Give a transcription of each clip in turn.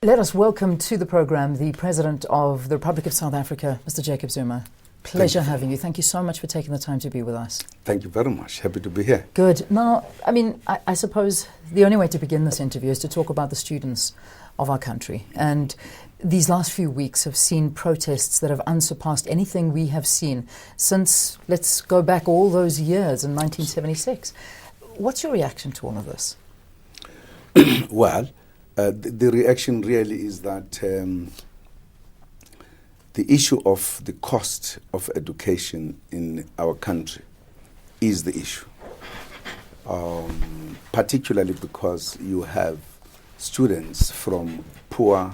Let us welcome to the program the President of the Republic of South Africa, Mr. Jacob Zuma. Pleasure having you. Thank you so much for taking the time to be with us. Thank you very much. Happy to be here. Good. Now, I suppose the only way to begin this interview is to talk about the students of our country. And these last few weeks have seen protests that have unsurpassed anything we have seen since, let's go back all those years in 1976. What's your reaction to all of this? Well, the reaction really is that the issue of the cost of education in our country is the issue, particularly because you have students from poor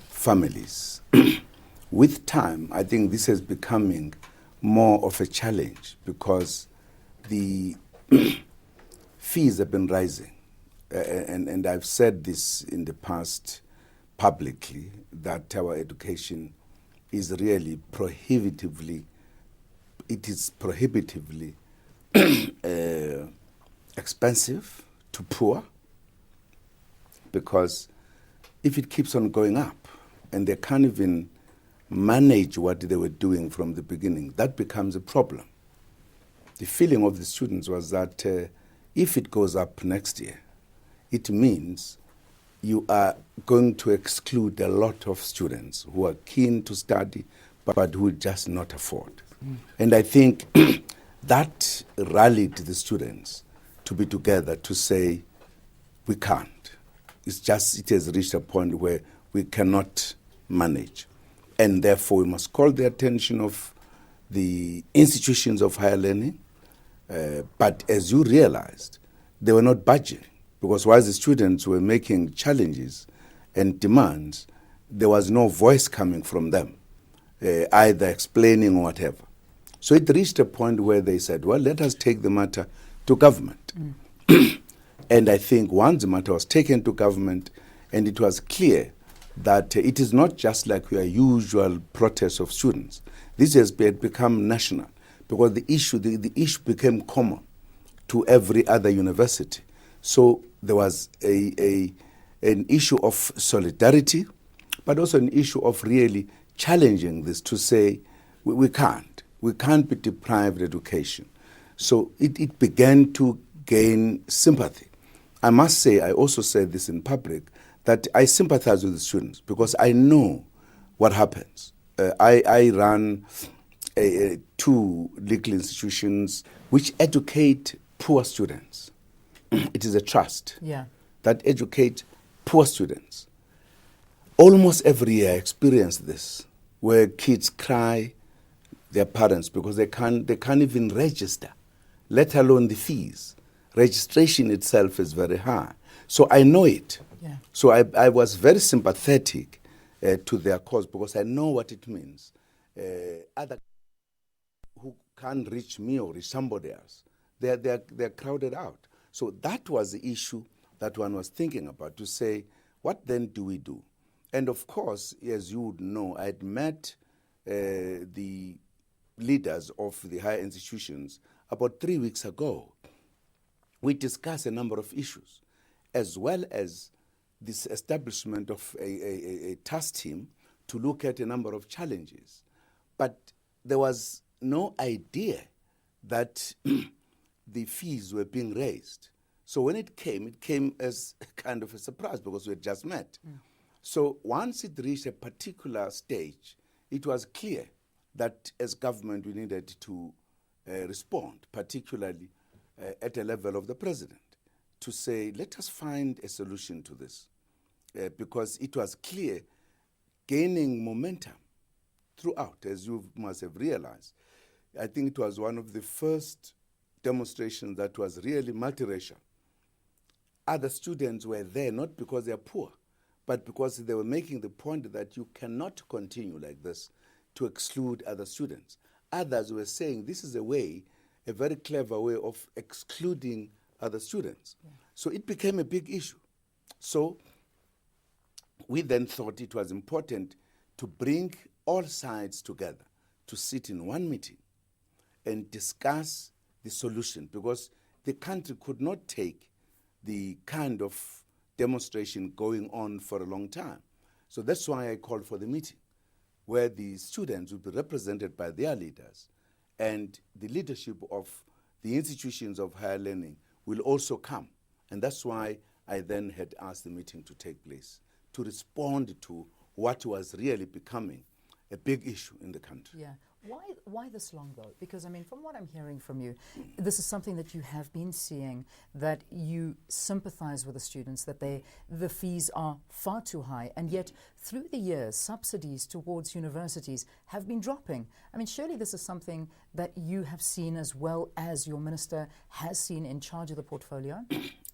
families. With time, I think this is becoming more of a challenge because the fees have been rising. And I've said this in the past publicly, that our education is really prohibitively expensive to poor, because if it keeps on going up and they can't even manage what they were doing from the beginning, that becomes a problem. The feeling of the students was that if it goes up next year, it means you are going to exclude a lot of students who are keen to study but who just not afford. And I think that rallied the students to be together to say, we can't. It has reached a point where we cannot manage. And therefore, we must call the attention of the institutions of higher learning. But as you realized, they were not budging. Because while the students were making challenges and demands, there was no voice coming from them, either explaining or whatever. So it reached a point where they said, well, let us take the matter to government. And I think once the matter was taken to government, and it was clear that it is not just like your usual protest of students. This has become national, because the issue became common to every other university. So there was an issue of solidarity, but also an issue of really challenging this to say, we can't be deprived education. So it began to gain sympathy. I must say, I also said this in public, that I sympathize with the students because I know what happens. I run two legal institutions which educate poor students. It is a trust that educates poor students. Almost every year I experience this, where kids cry their parents because they can't even register, let alone the fees. Registration itself is very high. So I know it. Yeah. So I was very sympathetic to their cause because I know what it means. Other who can't reach me or reach somebody else, they're crowded out. So that was the issue that one was thinking about, to say, what then do we do? And of course, as you would know, I had met the leaders of the higher institutions about 3 weeks ago. We discussed a number of issues, as well as this establishment of a task team to look at a number of challenges. But there was no idea that the fees were being raised. So when it came as kind of a surprise because we had just met. So once it reached a particular stage, it was clear that as government we needed to respond, particularly at a level of the president, to say, let us find a solution to this. Because it was clear, gaining momentum throughout, as you must have realized. I think it was one of the first demonstration that was really multiracial. Other students were there not because they're poor, but because they were making the point that you cannot continue like this to exclude other students. Others were saying this is a very clever way of excluding other students. Yeah. So it became a big issue. So we then thought it was important to bring all sides together to sit in one meeting and discuss the solution, because the country could not take the kind of demonstration going on for a long time. So that's why I called for the meeting, where the students will be represented by their leaders, and the leadership of the institutions of higher learning will also come. And that's why I then had asked the meeting to take place, to respond to what was really becoming a big issue in the country. Yeah. Why this long, though? Because, I mean, from what I'm hearing from you, this is something that you have been seeing, that you sympathize with the students, that the fees are far too high, and yet through the years, subsidies towards universities have been dropping. I mean, surely this is something that you have seen as well as your minister has seen in charge of the portfolio?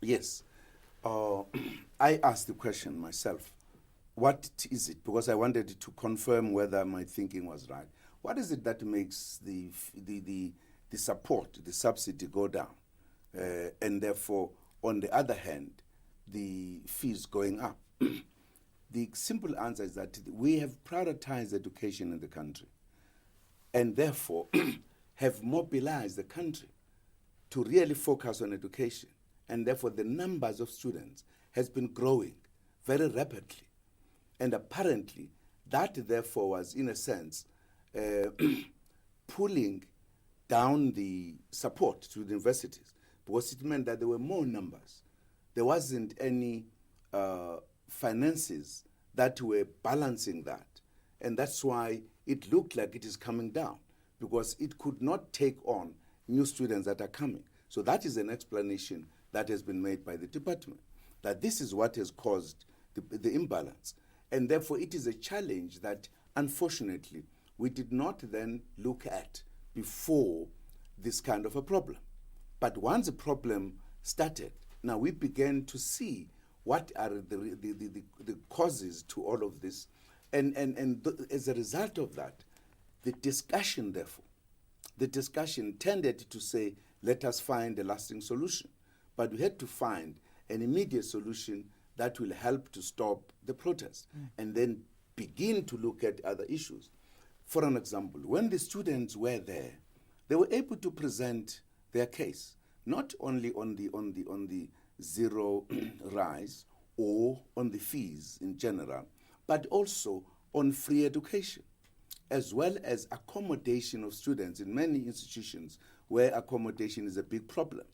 Yes. I asked the question myself. What is it? Because I wanted to confirm whether my thinking was right. What is it that makes the support, the subsidy go down? And therefore, on the other hand, the fees going up? The simple answer is that we have prioritized education in the country, and therefore have mobilized the country to really focus on education. And therefore, the numbers of students has been growing very rapidly. And apparently, that therefore was, in a sense, pulling down the support to the universities, because it meant that there were more numbers. There wasn't any finances that were balancing that. And that's why it looked like it is coming down, because it could not take on new students that are coming. So that is an explanation that has been made by the department, that this is what has caused the imbalance. And therefore, it is a challenge that, unfortunately, we did not then look at before this kind of a problem. But once the problem started, now we began to see what are the causes to all of this. And as a result of that, the discussion tended to say, let us find a lasting solution. But we had to find an immediate solution that will help to stop the protest, and then begin to look at other issues. For an example, when the students were there, they were able to present their case, not only on the zero rise or on the fees in general, but also on free education, as well as accommodation of students in many institutions where accommodation is a big problem.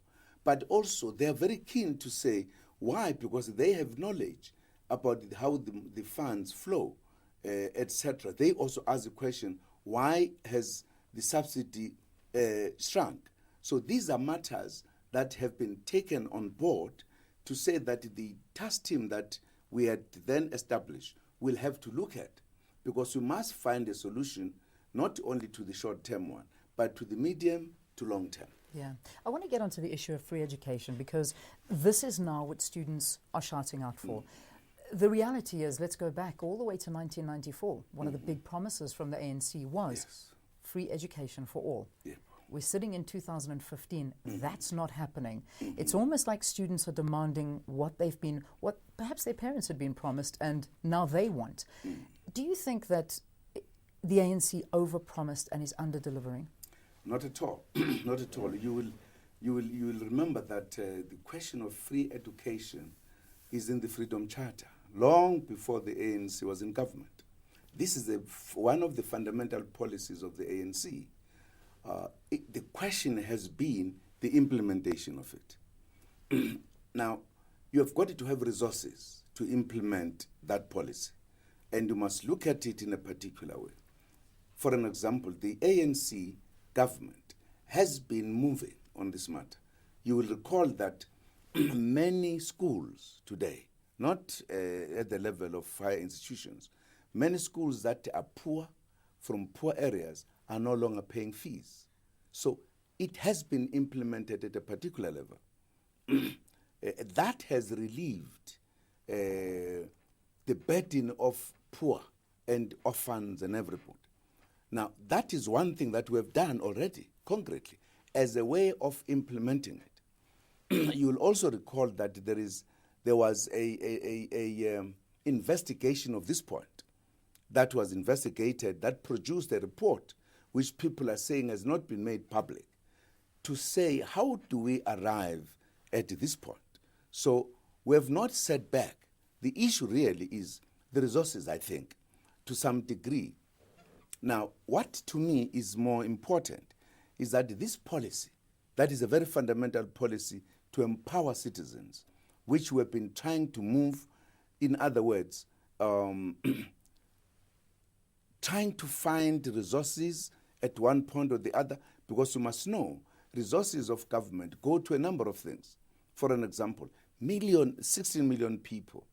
But also, they are very keen to say, why? Because they have knowledge about how the funds flow, etc. They also ask the question, why has the subsidy shrunk? So these are matters that have been taken on board to say that the task team that we had then established will have to look at, because we must find a solution not only to the short-term one, but to the medium to long-term. Yeah. I want to get onto the issue of free education, because this is now what students are shouting out for. The reality is, let's go back all the way to 1994. One of the big promises from the ANC was free education for all. Yeah. We're sitting in 2015. That's not happening. It's almost like students are demanding what perhaps their parents had been promised and now they want. Do you think that the ANC overpromised and is under-delivering? Not at all. Not at all. You will remember that the question of free education is in the Freedom Charter, long before the ANC was in government. This is one of the fundamental policies of the ANC. The question has been the implementation of it. Now, you have got to have resources to implement that policy, and you must look at it in a particular way. For an example, the ANC government has been moving on this matter. You will recall that many schools today, not at the level of higher institutions, many schools that are poor, from poor areas, are no longer paying fees. So it has been implemented at a particular level. That has relieved the burden of poor and orphans and everybody. Now, that is one thing that we have done already, concretely, as a way of implementing it. You will also recall that there was a investigation of this point that was investigated, that produced a report, which people are saying has not been made public, to say, how do we arrive at this point? So We have not set back. The issue really is the resources, I think, to some degree. Now, what to me is more important is that this policy, that is a very fundamental policy to empower citizens, which we have been trying to move, in other words, trying to find resources at one point or the other, because you must know resources of government go to a number of things. For an example, 16 million people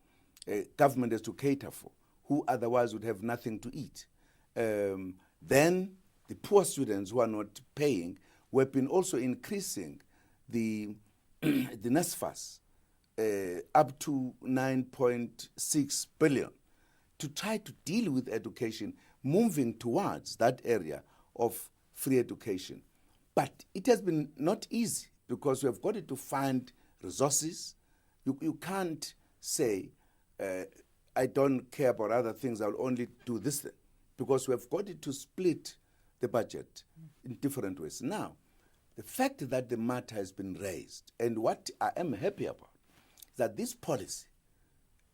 government has to cater for, who otherwise would have nothing to eat. Then the poor students who are not paying, we have been also increasing the NSFAS up to 9.6 billion to try to deal with education, moving towards that area of free education. But it has been not easy because we have got to find resources. You can't say, I don't care about other things, I'll only do this thing, because we have got to split the budget in different ways. Now, the fact that the matter has been raised, and what I am happy about, is that this policy,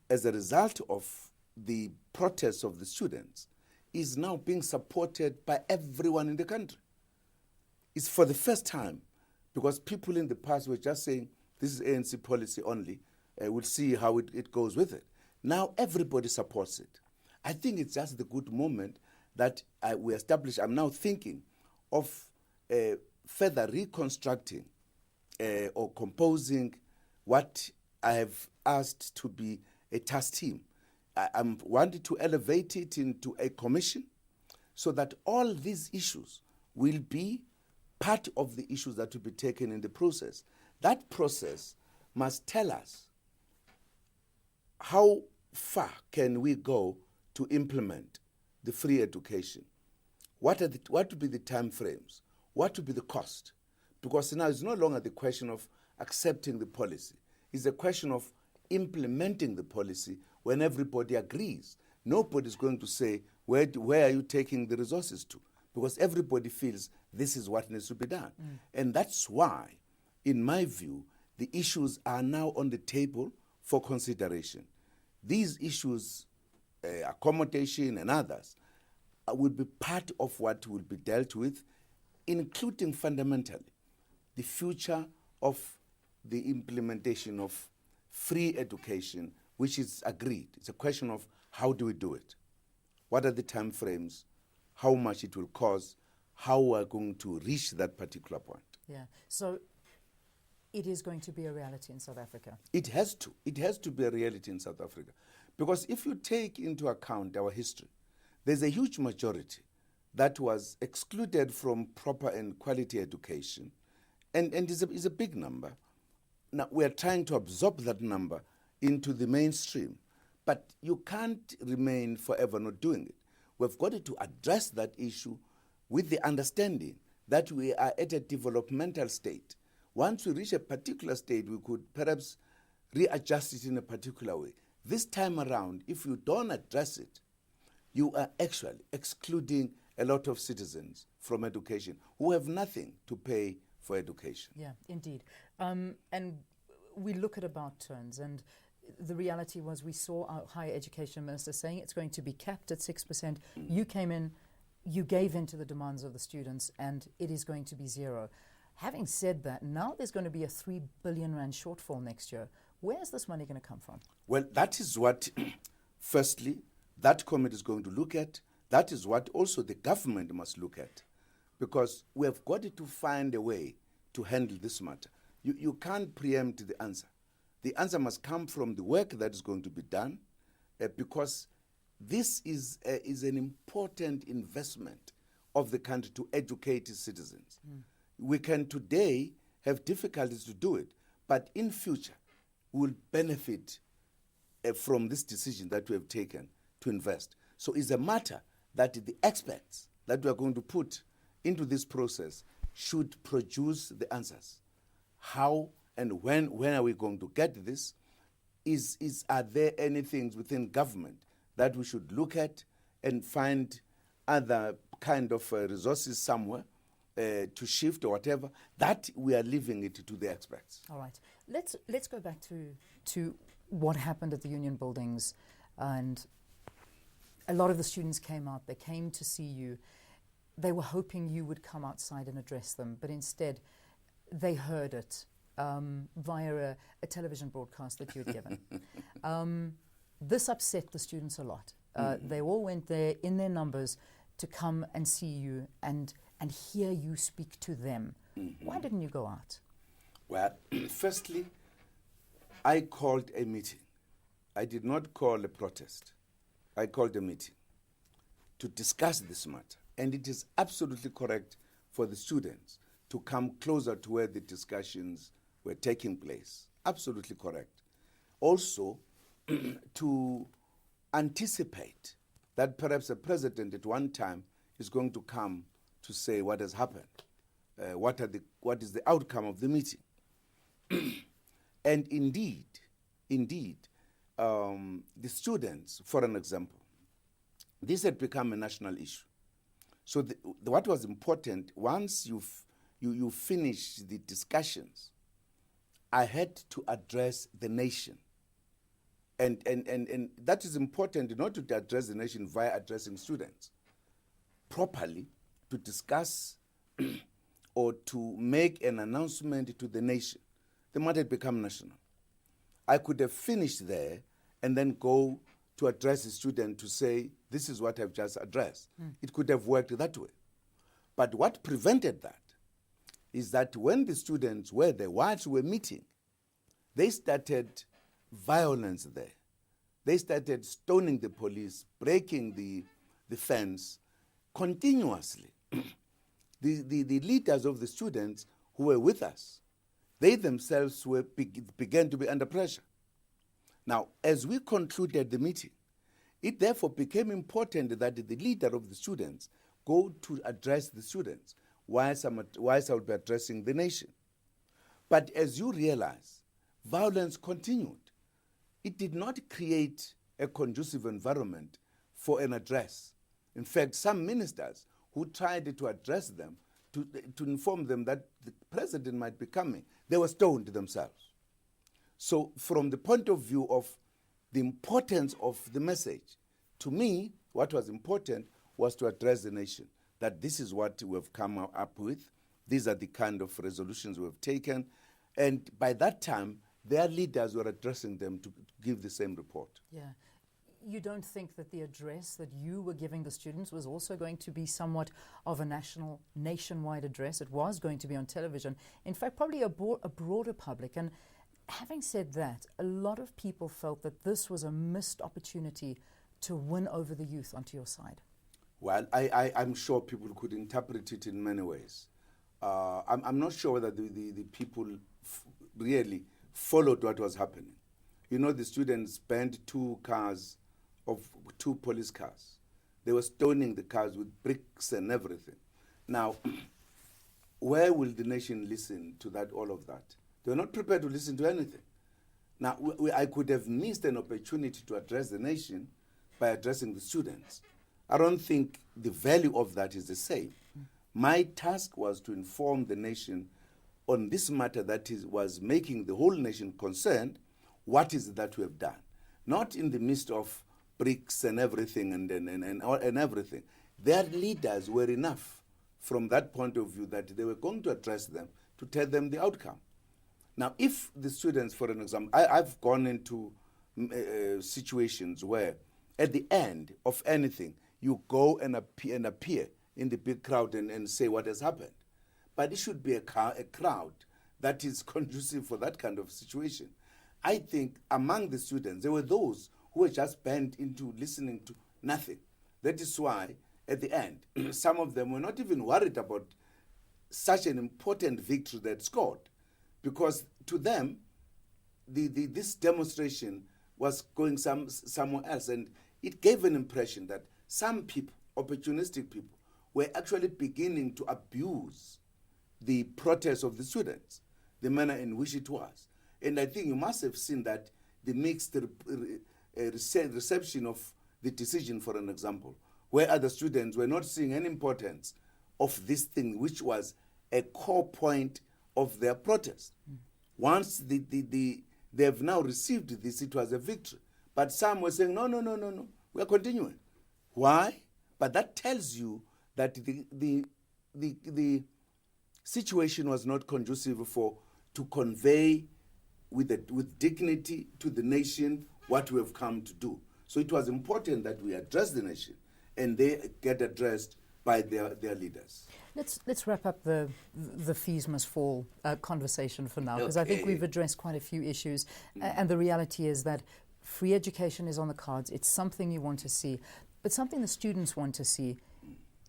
as a result of the protests of the students, is now being supported by everyone in the country. It's for the first time, because people in the past were just saying, this is ANC policy only, we'll see how it goes with it. Now everybody supports it. I think it's just the good moment that we establish. I'm now thinking of further reconstructing or composing what I have asked to be a task team. I'm wanting to elevate it into a commission so that all these issues will be part of the issues that will be taken in the process. That process must tell us how far can we go to implement the free education. What would be the time frames? What would be the cost? Because now it's no longer the question of accepting the policy. It's a question of implementing the policy when everybody agrees. Nobody's going to say, where are you taking the resources to? Because everybody feels this is what needs to be done. And that's why, in my view, the issues are now on the table for consideration. These issues, accommodation and others, will be part of what will be dealt with, including fundamentally the future of the implementation of free education, which is agreed. It's a question of how do we do it? What are the time frames? How much it will cost? How we're going to reach that particular point? Yeah. So it is going to be a reality in South Africa. It has to. It has to be a reality in South Africa. Because if you take into account our history, there's a huge majority that was excluded from proper and quality education, and is a big number. Now, we are trying to absorb that number into the mainstream, but you can't remain forever not doing it. We've got to address that issue with the understanding that we are at a developmental state. Once we reach a particular state, we could perhaps readjust it in a particular way. This time around, if you don't address it, you are actually excluding a lot of citizens from education who have nothing to pay for education. Yeah, indeed. And we look at about turns, and the reality was we saw our higher education minister saying it's going to be capped at 6%. You came in, you gave in to the demands of the students, and it is going to be zero. Having said that, now there's going to be a 3 billion rand shortfall next year. Where's this money going to come from? Well, that is what, firstly, that committee is going to look at. That is what also the government must look at, because we have got to find a way to handle this matter. You can't preempt the answer. The answer must come from the work that is going to be done, because this is an important investment of the country to educate its citizens. We can today have difficulties to do it, but in future we will benefit from this decision that we have taken to invest. So it's a matter that the experts that we are going to put into this process should produce the answers. How and when are we going to get this? Are there any things within government that we should look at and find other kind of resources somewhere to shift or whatever, that we are leaving it to the experts. All right. Let's go back to what happened at the union buildings. And a lot of the students came out. They came to see you. They were hoping you would come outside and address them, but instead they heard it via a television broadcast that you had given. This upset the students a lot. They all went there in their numbers to come and see you and hear you speak to them. Why didn't you go out? Well, firstly, I called a meeting. I did not call a protest. I called a meeting to discuss this matter. And it is absolutely correct for the students to come closer to where the discussions were taking place. Absolutely correct. Also, to anticipate that perhaps a president at one time is going to come to say what has happened, what is the outcome of the meeting. And indeed, the students, for an example, this had become a national issue. So what was important, once you finish the discussions, I had to address the nation. And that is important, not to address the nation via addressing students. Properly, to discuss or to make an announcement to the nation. The matter had become national. I could have finished there and then go to address the student to say, this is what I've just addressed. It could have worked that way. But what prevented that is that when the students were there, whilst we were meeting, they started violence there. They started stoning the police, breaking the fence continuously. The leaders of the students who were with us, they themselves began to be under pressure. Now, as we concluded the meeting, it therefore became important that the leader of the students go to address the students whilst I would be addressing the nation. But as you realize, violence continued. It did not create a conducive environment for an address. In fact, some ministers who tried to address them, to inform them that the president might be coming, they were stoned themselves. So from the point of view of the importance of the message, to me, what was important was to address the nation, that this is what we have come up with, these are the kind of resolutions we have taken, and by that time, their leaders were addressing them to give the same report. Yeah. You don't think that the address that you were giving the students was also going to be somewhat of a nationwide address? It was going to be on television. In fact, probably a broader public. And having said that, a lot of people felt that this was a missed opportunity to win over the youth onto your side. Well, I'm sure people could interpret it in many ways. I'm not sure whether the people really followed what was happening. You know, the students burned two police cars. They were stoning the cars with bricks and everything. Now, where will the nation listen to that, all of that? They were not prepared to listen to anything. Now, I could have missed an opportunity to address the nation by addressing the students. I don't think the value of that is the same. My task was to inform the nation on this matter that was making the whole nation concerned. What is it that we have done? Not in the midst of bricks and everything and everything. Their leaders were enough from that point of view that they were going to address them to tell them the outcome. Now, if the students, for an example, I've gone into situations where at the end of anything, you go and appear in the big crowd and say what has happened. But it should be a crowd that is conducive for that kind of situation. I think among the students, there were those who were just bent into listening to nothing. That is why, at the end, some of them were not even worried about such an important victory they had scored, because to them, this demonstration was going somewhere else, and it gave an impression that some people, opportunistic people, were actually beginning to abuse the protest of the students, the manner in which it was. And I think you must have seen that the mixed reception of the decision, for an example, where other students were not seeing any importance of this thing, which was a core point of their protest. Once they have now received this, it was a victory. But some were saying, no, we are continuing. Why? But that tells you that the situation was not conducive to convey with dignity to the nation what we have come to do. So it was important that we address the nation and they get addressed by their leaders. Let's wrap up the fees must fall conversation for now, because I think we've addressed quite a few issues, and the reality is that free education is on the cards. It's something you want to see, but something the students want to see,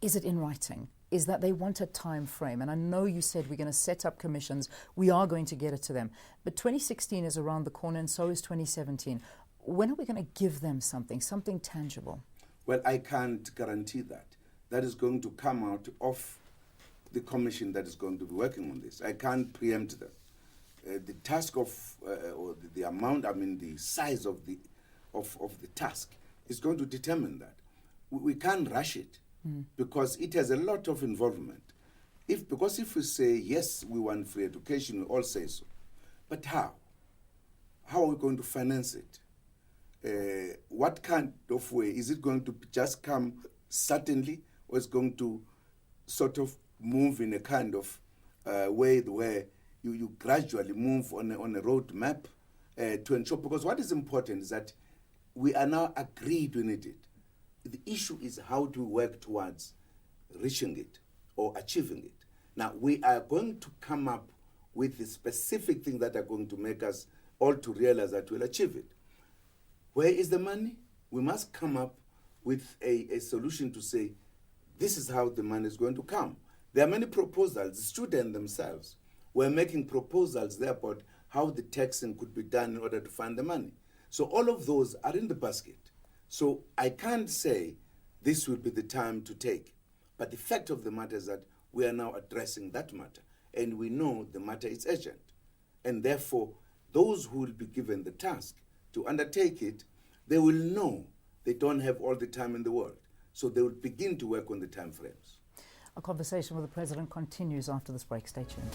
is it in writing? Is that they want a time frame. And I know you said we're going to set up commissions. We are going to get it to them. But 2016 is around the corner, and so is 2017. When are we going to give them something tangible? Well, I can't guarantee that. That is going to come out of the commission that is going to be working on this. I can't preempt them. The task of, or the amount, the size of the task is going to determine that. We can't rush it because it has a lot of involvement. Because if we say, yes, we want free education, we all say so. But how? How are we going to finance it? What kind of way? Is it going to just come suddenly, or is it going to sort of move in a kind of way where you gradually move on a road map to ensure? Because what is important is that we are now agreed we need it. The issue is how to work towards reaching it or achieving it. Now, we are going to come up with the specific things that are going to make us all to realize that we'll achieve it. Where is the money? We must come up with a solution to say, this is how the money is going to come. There are many proposals. The students themselves were making proposals there about how the taxing could be done in order to find the money. So all of those are in the basket. So I can't say this will be the time to take. But the fact of the matter is that we are now addressing that matter. And we know the matter is urgent. And therefore, those who will be given the task to undertake it, they will know they don't have all the time in the world. So they will begin to work on the time frames. Our conversation with the President continues after this break. Stay tuned.